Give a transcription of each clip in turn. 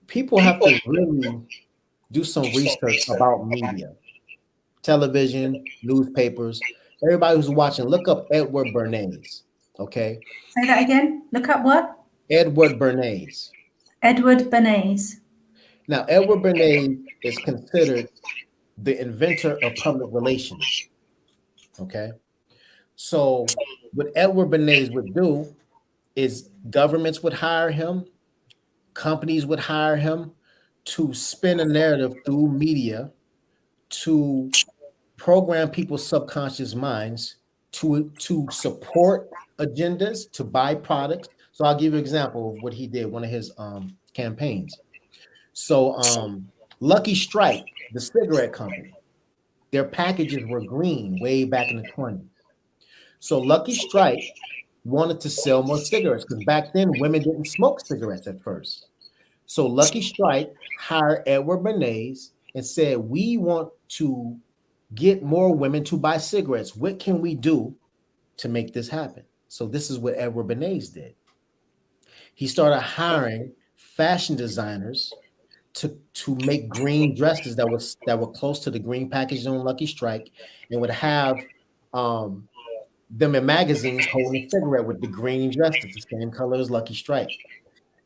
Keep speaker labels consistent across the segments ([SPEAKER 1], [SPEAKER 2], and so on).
[SPEAKER 1] people have to really do some research about media, television, newspapers. Everybody who's watching, look up Edward Bernays. Okay,
[SPEAKER 2] Say that again. Look up what?
[SPEAKER 1] Edward Bernays.
[SPEAKER 2] Edward Bernays.
[SPEAKER 1] Now, Edward Bernays is considered the inventor of public relations. Okay, so what Edward Bernays would do is governments would hire him, companies would hire him to spin a narrative through media to program people's subconscious minds to support agendas, to buy products. So I'll give you an example of what he did, one of his campaigns. So Lucky Strike, the cigarette company, their packages were green way back in the 20s. So Lucky Strike wanted to sell more cigarettes because back then women didn't smoke cigarettes at first. So Lucky Strike hired Edward Bernays and said, "We want to get more women to buy cigarettes. What can we do to make this happen?" So this is what Edward Bernays did. He started hiring fashion designers to make green dresses that were close to the green packaging on Lucky Strike, and would have um, them in magazines holding a cigarette with the green dresses, the same color as Lucky Strike.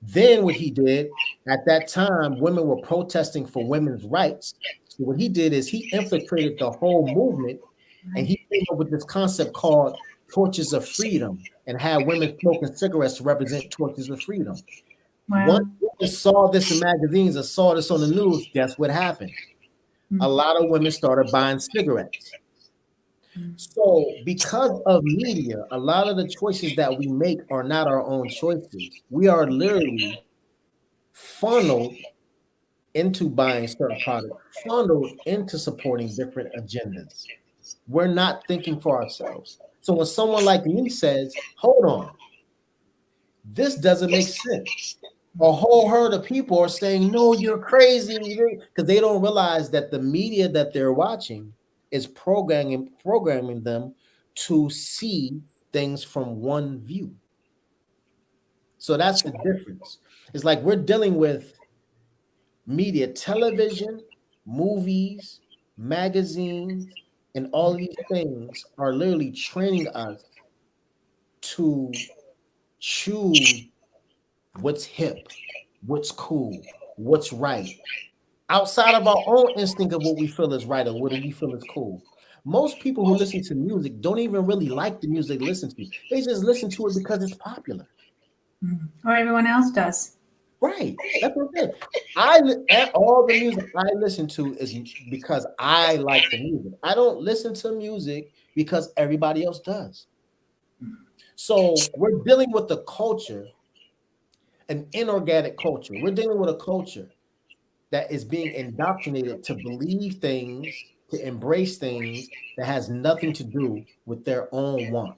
[SPEAKER 1] Then what he did at that time, women were protesting for women's rights. So what he did is he infiltrated the whole movement, and he came up with this concept called torches of freedom, and had women smoking cigarettes to represent torches of freedom. Once
[SPEAKER 2] Wow.
[SPEAKER 1] women saw this in magazines or saw this on the news, guess what happened? A lot of women started buying cigarettes. So, because of media, a lot of the choices that we make are not our own choices. We are literally funneled into buying certain products, funneled into supporting different agendas. We're not thinking for ourselves. So when someone like me says, "Hold on, this doesn't make sense," a whole herd of people are saying, "No, you're crazy," because they don't realize that the media that they're watching is programming them to see things from one view. So that's the difference. It's like we're dealing with media, television, movies, magazines, and all of these things are literally training us to choose what's hip, what's cool, what's right, outside of our own instinct of what we feel is right or what we feel is cool. Most people who listen to music don't even really like the music they listen to. They just listen to it because it's popular.
[SPEAKER 2] Or everyone else does.
[SPEAKER 1] Right. That's what it is. All the music I listen to is because I like the music. I don't listen to music because everybody else does. So we're dealing with a culture, an inorganic culture. We're dealing with a culture that is being indoctrinated to believe things, to embrace things that has nothing to do with their own want.